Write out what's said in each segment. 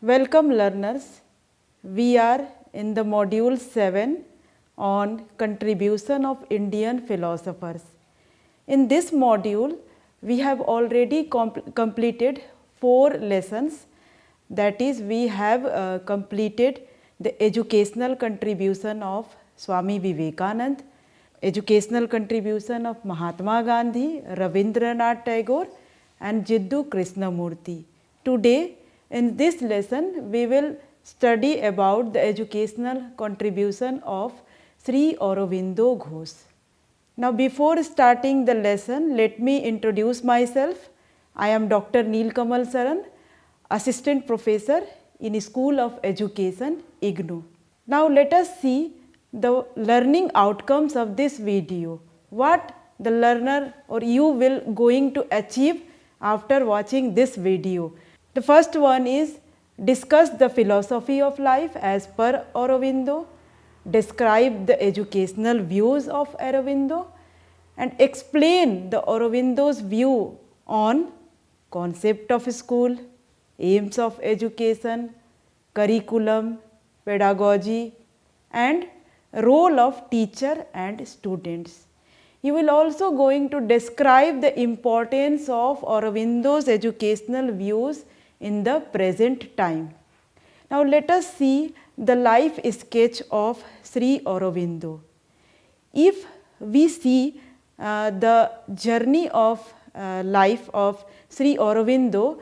Welcome learners, we are in the module 7 on contribution of Indian philosophers. In this module, we have already completed 4 lessons, that is we have completed the educational contribution of Swami Vivekanand, educational contribution of Mahatma Gandhi, Rabindranath Tagore and Jiddu Krishnamurti. Today in this lesson we will study about the educational contribution of Sri Aurobindo Ghosh. Now before starting the lesson, let me introduce myself. I am Dr. Neelkamal Saran, Assistant Professor in School of Education, IGNOU. Now let us see the learning outcomes of this video. What the learner or you will going to achieve after watching this video. The first one is discuss the philosophy of life as per Aurobindo, describe the educational views of Aurobindo and explain the Aurobindo's view on concept of school, aims of education, curriculum, pedagogy and role of teacher and students. You will also going to describe the importance of Aurobindo's educational views in the present time. Now let us see the life sketch of Sri Aurobindo. If we see the journey of life of Sri Aurobindo,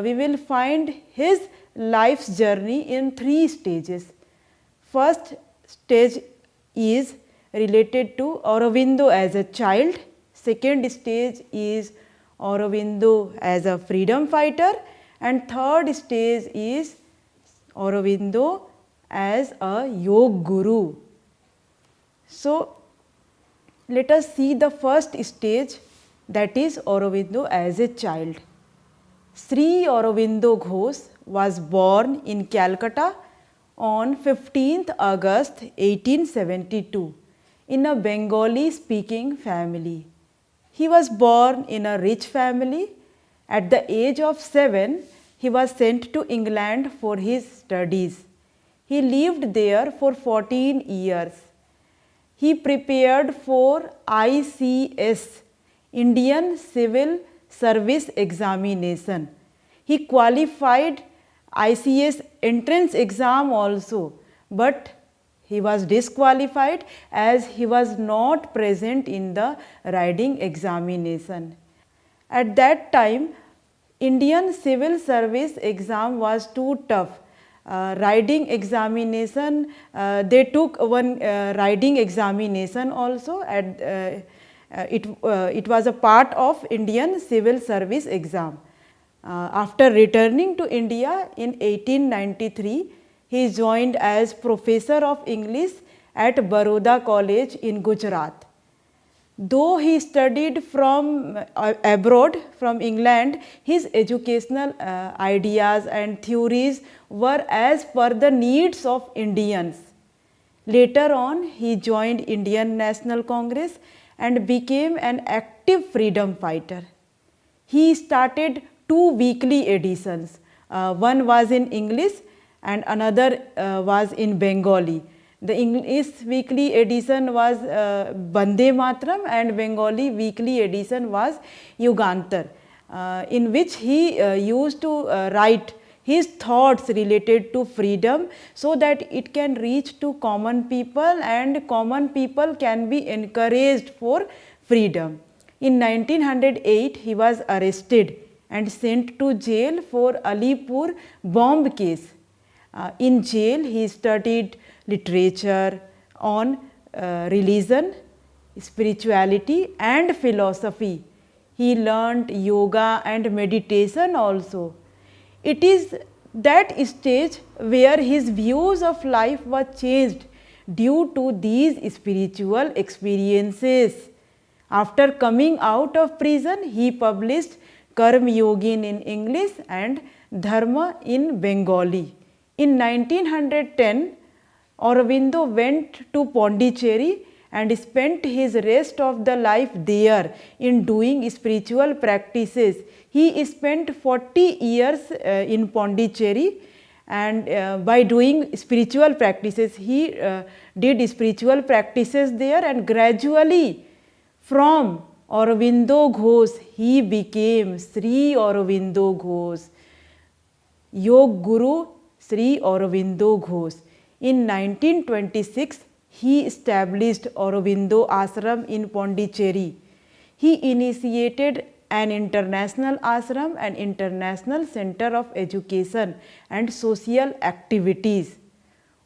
we will find his life's journey in 3 stages. First stage is related to Aurobindo as a child, second stage is Aurobindo as a freedom fighter and third stage is Aurobindo as a yoga guru. So let us see the first stage, that is Aurobindo as a child. Sri Aurobindo Ghosh was born in Calcutta on 15th August 1872 in a Bengali speaking family. He was born in a rich family. At the age of 7, he was sent to England for his studies. He lived there for 14 years. He prepared for ICS, Indian Civil Service Examination. He qualified ICS entrance exam also, but he was disqualified as he was not present in the riding examination. At that time, Indian Civil Service exam was too tough. Riding examination, they took one riding examination also. It was a part of Indian Civil Service exam. After returning to India in 1893, he joined as Professor of English at Baroda College in Gujarat. Though he studied from abroad, from England, his educational ideas and theories were as per the needs of Indians. Later on, he joined Indian National Congress and became an active freedom fighter. He started 2 weekly editions. One was in English and another was in Bengali. The English weekly edition was Bande Matram and Bengali weekly edition was Yugantar, in which he used to write his thoughts related to freedom so that it can reach to common people and common people can be encouraged for freedom. In 1908, he was arrested and sent to jail for Alipur bomb case. In jail, he studied literature on religion, spirituality and philosophy. He learnt yoga and meditation also. It is that stage where his views of life were changed due to these spiritual experiences. After coming out of prison, he published Karma Yogin in English and Dharma in Bengali. In 1910, Aurobindo went to Pondicherry and spent his rest of the life there in doing spiritual practices. He spent 40 years in Pondicherry and by doing spiritual practices. He did spiritual practices there, and gradually from Aurobindo Ghosh he became Sri Aurobindo Ghosh, Yog Guru Sri Aurobindo Ghosh. In 1926 he established Aurobindo Ashram in Pondicherry. He initiated an international ashram and international center of education and social activities.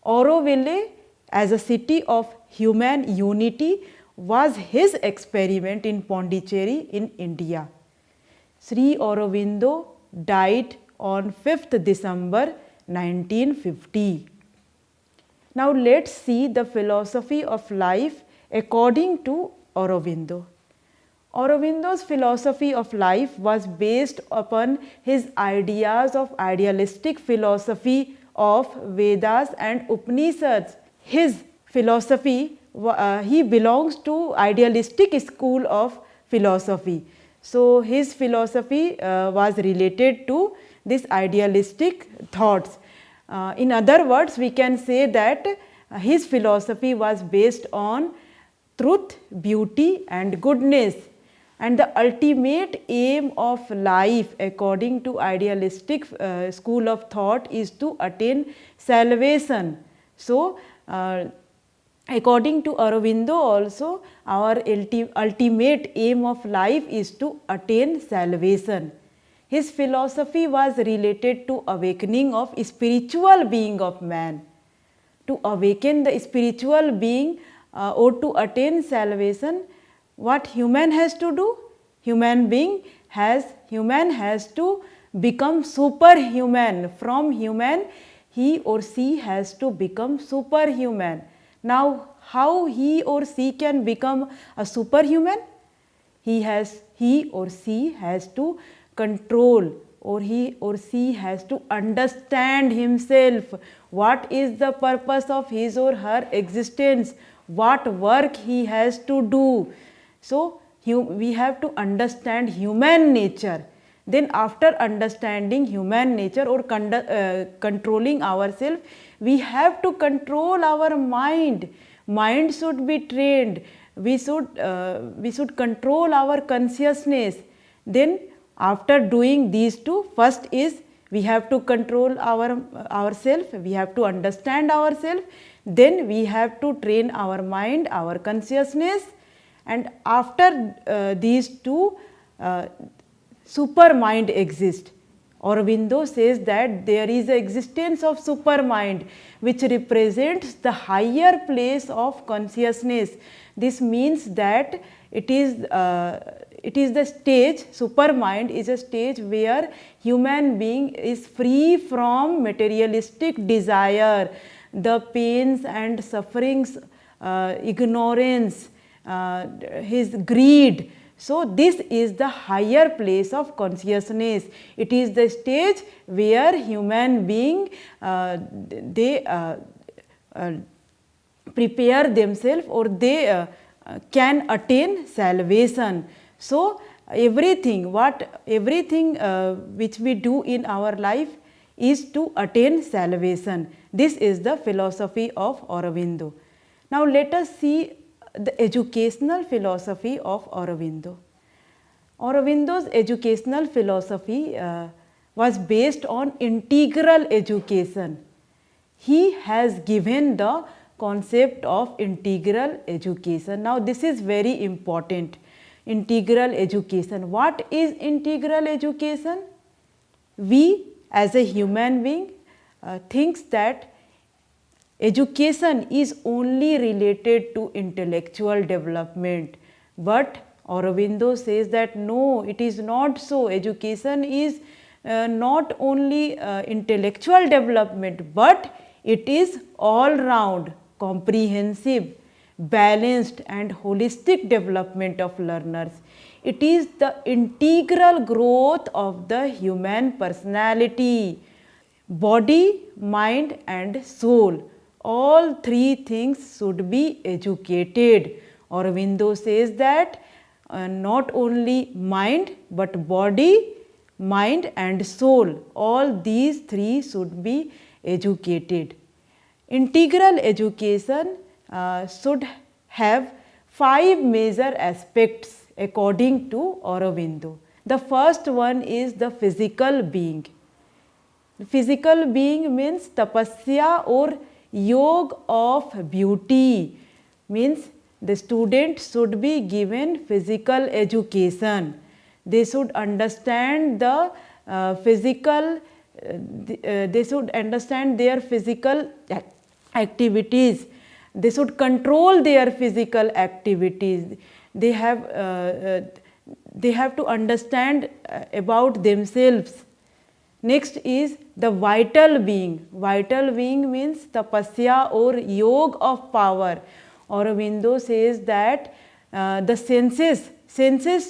Auroville as a city of human unity was his experiment in Pondicherry in India. Sri Aurobindo died on 5th December 1950. Now let's see the philosophy of life according to Aurobindo. Aurobindo's philosophy of life was based upon his ideas of idealistic philosophy of Vedas and Upanishads. His philosophy, he belongs to idealistic school of philosophy. So his philosophy was related to this idealistic thoughts. In other words, we can say that his philosophy was based on truth, beauty and goodness. And the ultimate aim of life according to idealistic school of thought is to attain salvation. So, according to Aurobindo also, our ultimate aim of life is to attain salvation. His philosophy was related to awakening of spiritual being of man. To awaken the spiritual being or to attain salvation, what human has to do? Human has to become superhuman. From human, he or she has to become superhuman. Now, how he or she can become a superhuman? He or she has to control, or he or she has to understand himself. What is the purpose of his or her existence? What work he has to do? So, we have to understand human nature. Then after understanding human nature or controlling ourselves, we have to control our mind. Mind should be trained. We should control our consciousness. Then after doing these two, first is we have to control ourselves, we have to understand ourselves, then we have to train our mind, our consciousness, and after these two, super mind exists. Aurobindo says that there is the existence of super mind which represents the higher place of consciousness. This means that it is the stage, super mind is a stage where human being is free from materialistic desire, the pains and sufferings, ignorance, his greed. So, this is the higher place of consciousness. It is the stage where human being prepare themselves, or they can attain salvation. So, everything which we do in our life is to attain salvation. This is the philosophy of Aurobindo. Now, let us see the educational philosophy of Aurobindo. Aurobindo's educational philosophy was based on integral education. He has given the concept of integral education. Now, this is very important. Integral education. What is integral education? We as a human being thinks that education is only related to intellectual development, but Aurobindo says that no, it is not so. Education is not only intellectual development, but it is all round, comprehensive, balanced and holistic development of learners. It is the integral growth of the human personality, body, mind and soul. All three things should be educated. Aurobindo says that not only mind but body, mind and soul, all these three should be educated. Integral education should have 5 major aspects according to Aurobindo. The first one is the physical being. Physical being means tapasya or yoga of beauty, means the student should be given physical education. They should understand the they should understand their physical activities. They should control their physical activities. They have to understand about themselves. Next is the vital being. Vital being means tapasya or yoga of power. Aurobindo says that the senses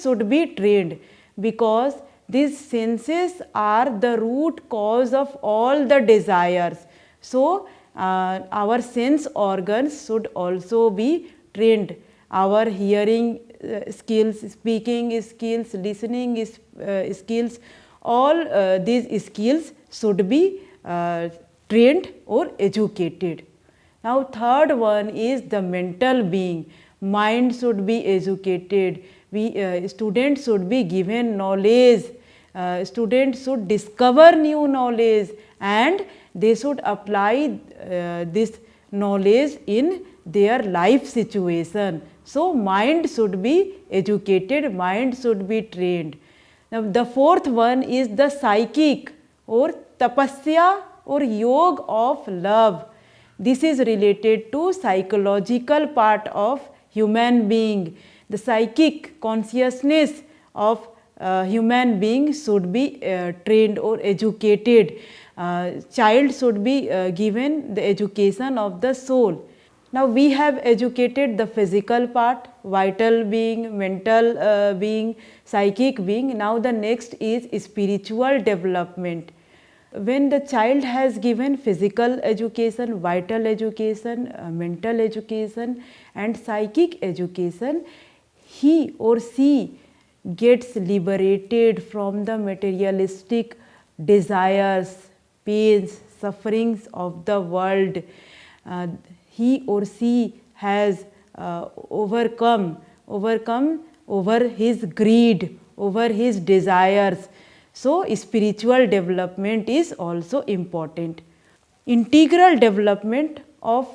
should be trained, because these senses are the root cause of all the desires. So, our sense organs should also be trained. Our hearing skills, speaking skills, listening skills, all these skills should be trained or educated. Now, third one is the mental being. Mind should be educated. Students should be given knowledge. Students should discover new knowledge, and they should apply this knowledge in their life situation. So, mind should be educated, mind should be trained. Now, the fourth one is the psychic or tapasya or yoga of love. This is related to psychological part of human being. The psychic consciousness of human being should be trained or educated. Child should be given the education of the soul. Now, we have educated the physical part, vital being, mental being, psychic being. Now, the next is spiritual development. When the child has given physical education, vital education, mental education and psychic education, he or she gets liberated from the materialistic desires, pains, sufferings of the world. He or she has overcome over his greed, over his desires. So, spiritual development is also important. Integral development of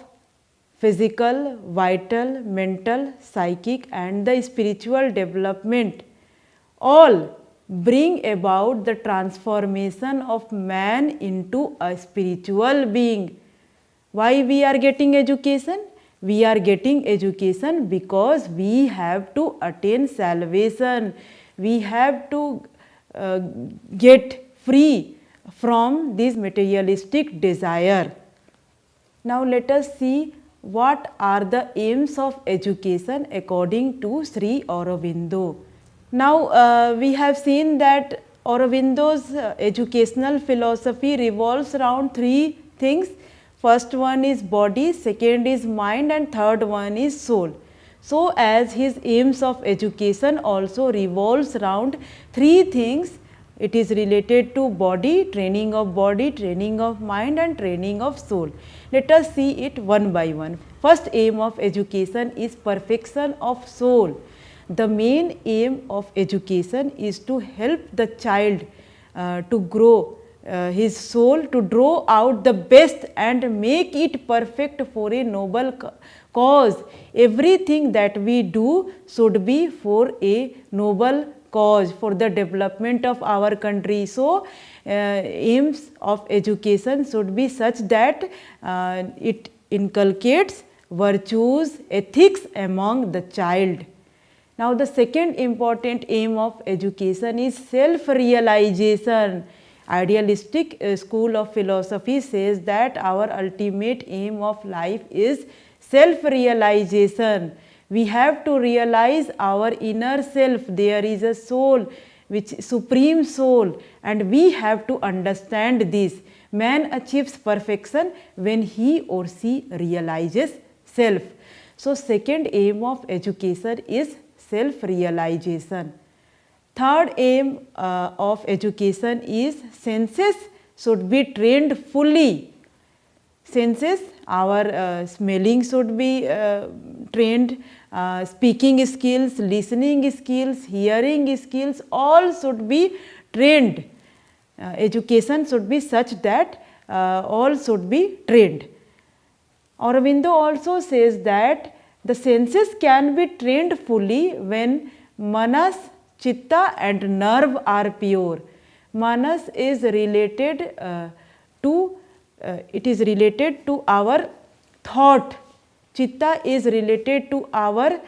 physical, vital, mental, psychic and the spiritual development all bring about the transformation of man into a spiritual being. Why we are getting education? We are getting education because we have to attain salvation. We have to get free from this materialistic desire. Now, let us see what are the aims of education according to Sri Aurobindo. Now, we have seen that Aurobindo's educational philosophy revolves around 3 things. First one is body, second is mind and third one is soul. So, as his aims of education also revolves around 3 things, it is related to body, training of mind and training of soul. Let us see it one by one. First aim of education is perfection of soul. The main aim of education is to help the child to grow his soul, to draw out the best and make it perfect for a noble cause. Everything that we do should be for a noble cause, for the development of our country. So, aims of education should be such that it inculcates virtues, ethics among the child. Now, the second important aim of education is self-realization. Idealistic school of philosophy says that our ultimate aim of life is self-realization. We have to realize our inner self. There is a soul, which supreme soul, and we have to understand this. Man achieves perfection when he or she realizes self. So, second aim of education is self-realization. Third aim of education is senses should be trained fully. senses, our smelling should be trained, speaking skills, listening skills, hearing skills, all should be trained. Education should be such that all should be trained. Aurobindo also says that the senses can be trained fully when manas, chitta and nerve are pure. Manas is related it is related to our thought. Chitta is related to our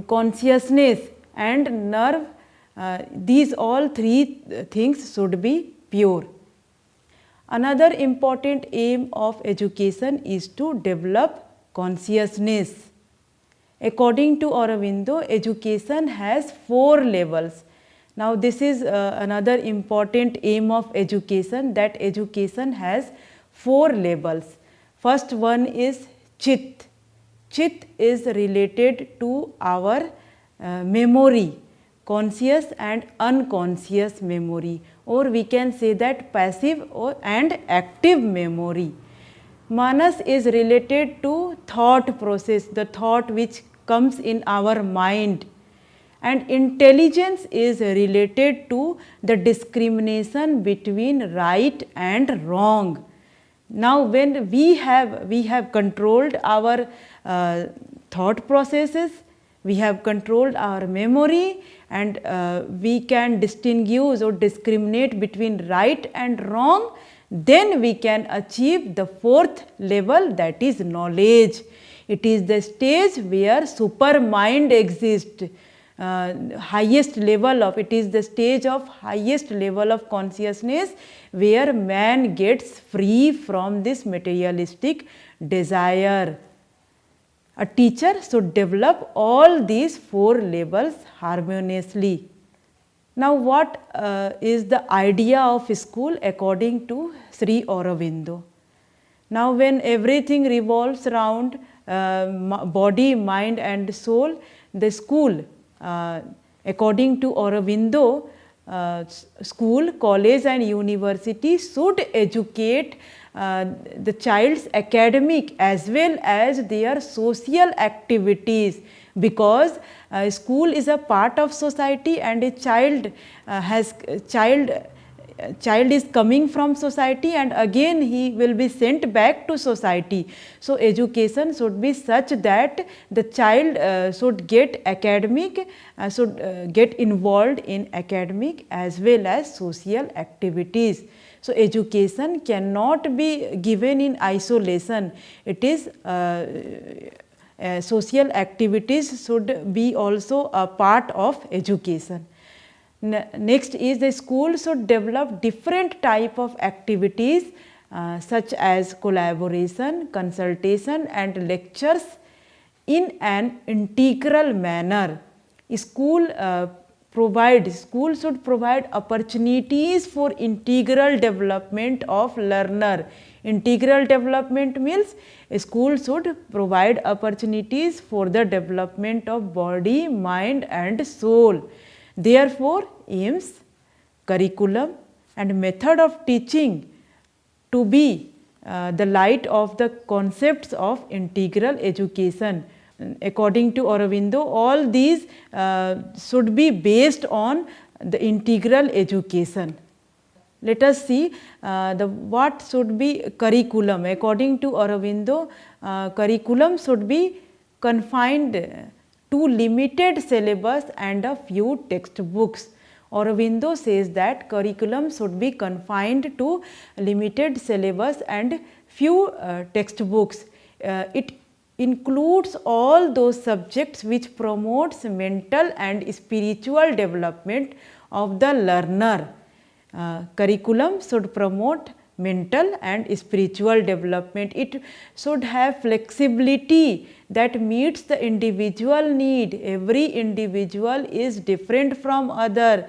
consciousness, and nerve, these all three things should be pure. Another important aim of education is to develop consciousness. According to Aurobindo, education has 4 levels. Now, this is another important aim of education, that education has 4 levels. First one is Chit. Chit is related to our memory, conscious and unconscious memory, or we can say that passive and active memory. Manas is related to thought process, the thought which comes in our mind, and intelligence is related to the discrimination between right and wrong. Now, when we have controlled our thought processes, we have controlled our memory, and we can distinguish or discriminate between right and wrong, then we can achieve the 4th level, that is knowledge. It is the stage where super mind exists. Highest level of, it is the stage of highest level of consciousness where man gets free from this materialistic desire. A teacher should develop all these 4 levels harmoniously. Now, what is the idea of school according to Sri Aurobindo? Now, when everything revolves around body, mind and soul, the school, according to Aurobindo, school, college and university should educate the child's academic as well as their social activities, because school is a part of society, and a child is coming from society, and again he will be sent back to society. So, education should be such that the child should get academic, should get involved in academic as well as social activities. So, education cannot be given in isolation. It is social activities should be also a part of education. Next is the school should develop different type of activities such as collaboration, consultation and lectures in an integral manner. School should provide opportunities for integral development of learner. Integral development means a school should provide opportunities for the development of body, mind and soul. Therefore, aims, curriculum and method of teaching to be the light of the concepts of integral education. According to Aurobindo, all these should be based on the integral education. Let us see what should be curriculum. According to Aurobindo, curriculum should be confined to limited syllabus and a few textbooks. Aurobindo says that curriculum should be confined to limited syllabus and few textbooks. It includes all those subjects which promotes mental and spiritual development of the learner. Curriculum should promote mental and spiritual development. It should have flexibility that meets the individual need. Every individual is different from other.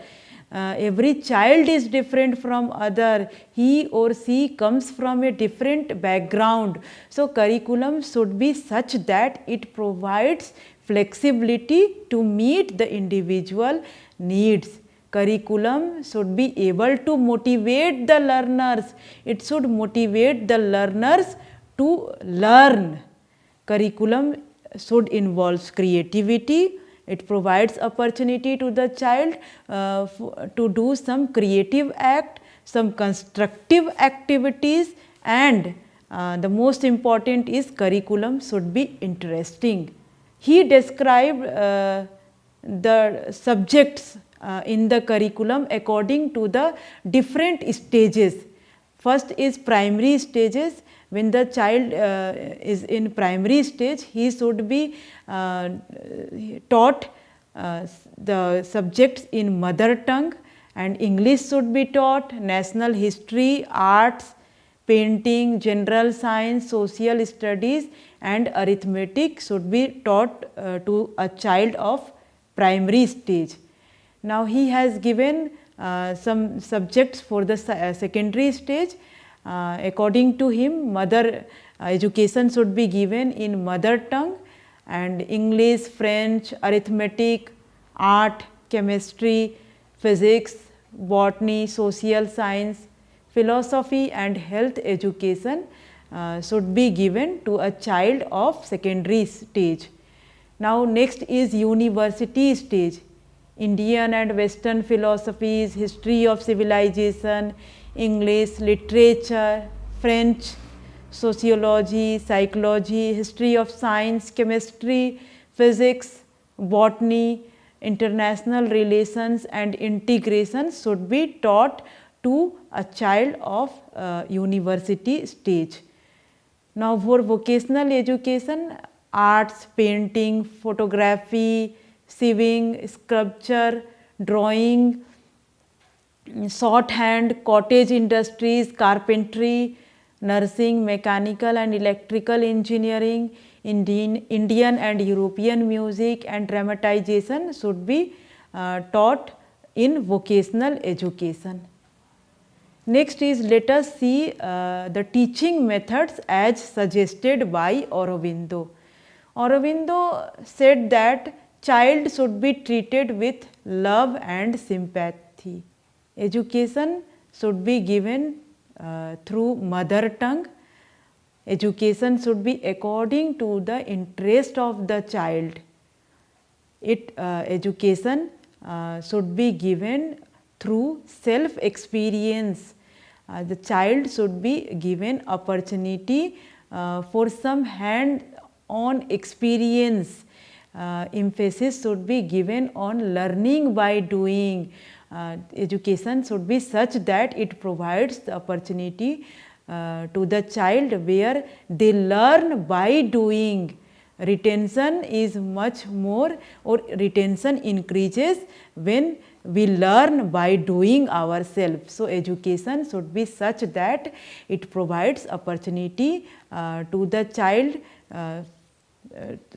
Every child is different from other. He or she comes from a different background. So, curriculum should be such that it provides flexibility to meet the individual needs. Curriculum should be able to motivate the learners. It should motivate the learners to learn. Curriculum should involve creativity. It provides opportunity to the child to do some creative act, some constructive activities, and the most important is curriculum should be interesting. He described the subjects in the curriculum according to the different stages. First is primary stages. When the child is in primary stage, he should be taught the subjects in mother tongue, and English should be taught, national history, arts, painting, general science, social studies, and arithmetic should be taught to a child of primary stage. Now, he has given some subjects for the secondary stage. According to him, mother education should be given in mother tongue, and English, French, arithmetic, art, chemistry, physics, botany, social science, philosophy, and health education should be given to a child of secondary stage. Now, next is university stage. Indian and Western philosophies, history of civilization, English, literature, French, sociology, psychology, history of science, chemistry, physics, botany, international relations, and integration should be taught to a child of university stage. Now, for vocational education, arts, painting, photography, sewing, sculpture, drawing, shorthand, cottage industries, carpentry, nursing, mechanical and electrical engineering, Indian and European music, and dramatization should be taught in vocational education. Next is, let us see the teaching methods as suggested by Aurobindo. Aurobindo said that child should be treated with love and sympathy. Education should be given through mother tongue. Education should be according to the interest of the child. Education should be given through self experience. The child should be given opportunity for some hand on experience. Emphasis should be given on learning by doing. Education should be such that it provides the opportunity to the child where they learn by doing. Retention is much more, or retention increases when we learn by doing ourselves. So, education should be such that it provides opportunity to the child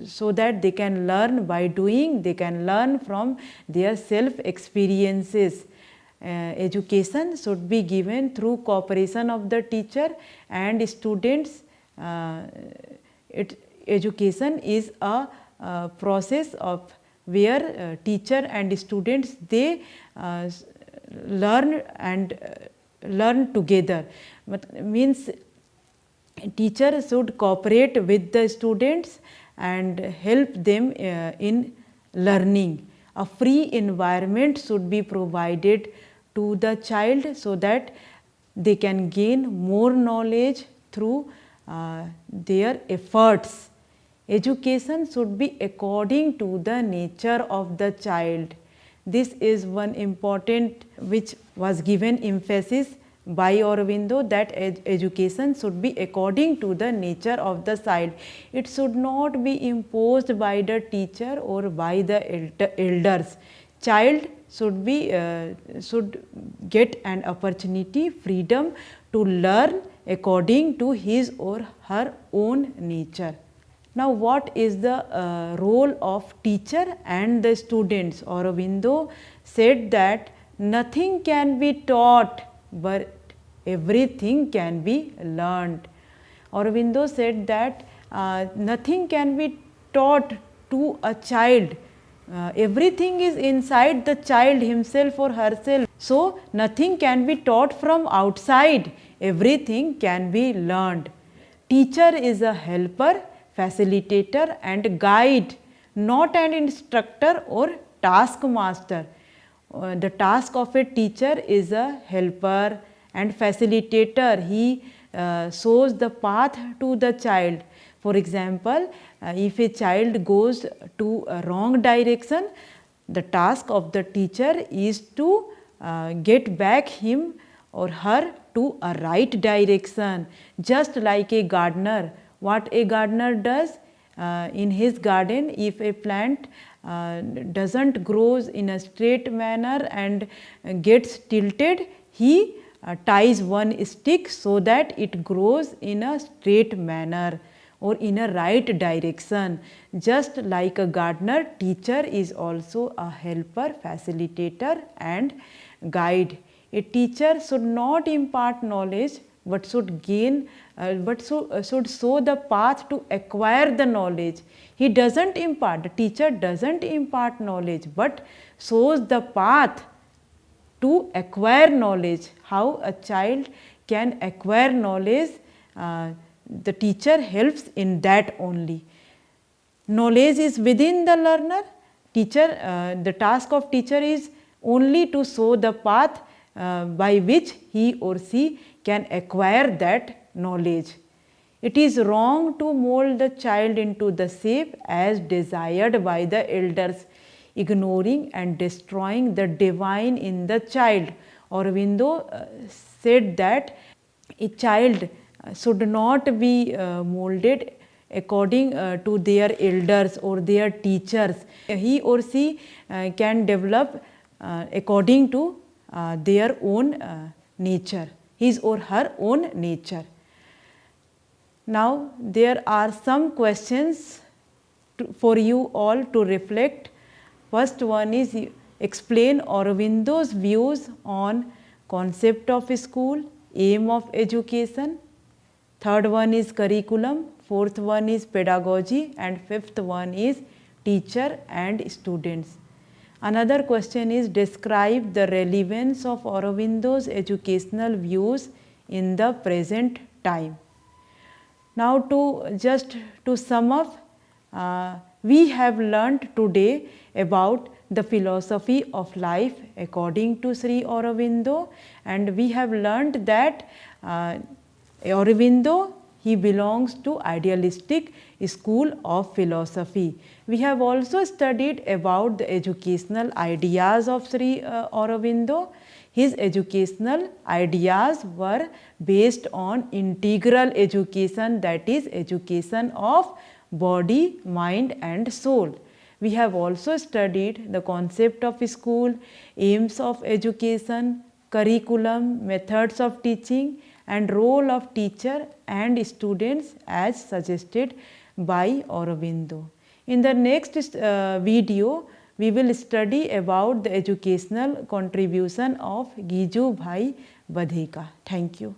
so that they can learn by doing, they can learn from their self experiences. Education should be given through cooperation of the teacher and students. Education is a process of where teacher and students they learn and learn together. Means teacher should cooperate with the students and help them in learning. A free environment should be provided to the child so that they can gain more knowledge through their efforts. Education should be according to the nature of the child. This is one important which was given emphasis by Aurobindo, that education should be according to the nature of the child. It should not be imposed by the teacher or by the elders. Child should get an opportunity, freedom to learn according to his or her own nature. Now, what is the role of teacher and the students? Aurobindo said that nothing can be taught, but everything can be learned. Aurobindo said that nothing can be taught to a child, Everything is inside the child himself or herself. So nothing can be taught from outside. Everything can be learned. Teacher is a helper, facilitator and guide, not an instructor or taskmaster. The task of a teacher is a helper and facilitator. He shows the path to the child. For example, if a child goes to a wrong direction, the task of the teacher is to get back him or her to a right direction. Just like a gardener, what a gardener does in his garden, if a plant doesn't grows in a straight manner and gets tilted, he ties one stick so that it grows in a straight manner or in a right direction. Just like a gardener, teacher is also a helper, facilitator and guide. A teacher should not impart knowledge but should gain should show the path to acquire the knowledge. He doesn't impart, the teacher doesn't impart knowledge but shows the path to acquire knowledge. How a child can acquire knowledge, the teacher helps in that only. Knowledge is within the learner. Teacher, the task of teacher is only to show the path by which he or she can acquire that knowledge. It is wrong to mold the child into the shape as desired by the elders, ignoring and destroying the divine in the child. Aurobindo said that a child should not be molded according to their elders or their teachers. He or she can develop according to their own nature, his or her own nature. Now there are some questions for you all to reflect. First one is, explain Aurobindo's views on concept of school, aim of education. Third one is curriculum, fourth one is pedagogy and fifth one is teacher and students. Another question is, describe the relevance of Aurobindo's educational views in the present time. Now to sum up, we have learnt today about the philosophy of life according to Sri Aurobindo, and we have learnt that Aurobindo, he belongs to idealistic school of philosophy. We have also studied about the educational ideas of Sri Aurobindo. His educational ideas were based on integral education, that is education of body, mind and soul. We have also studied the concept of school, aims of education, curriculum, methods of teaching and role of teacher and students as suggested by Aurobindo. In the next video, we will study about the educational contribution of Giju Bhai Badhika. Thank you.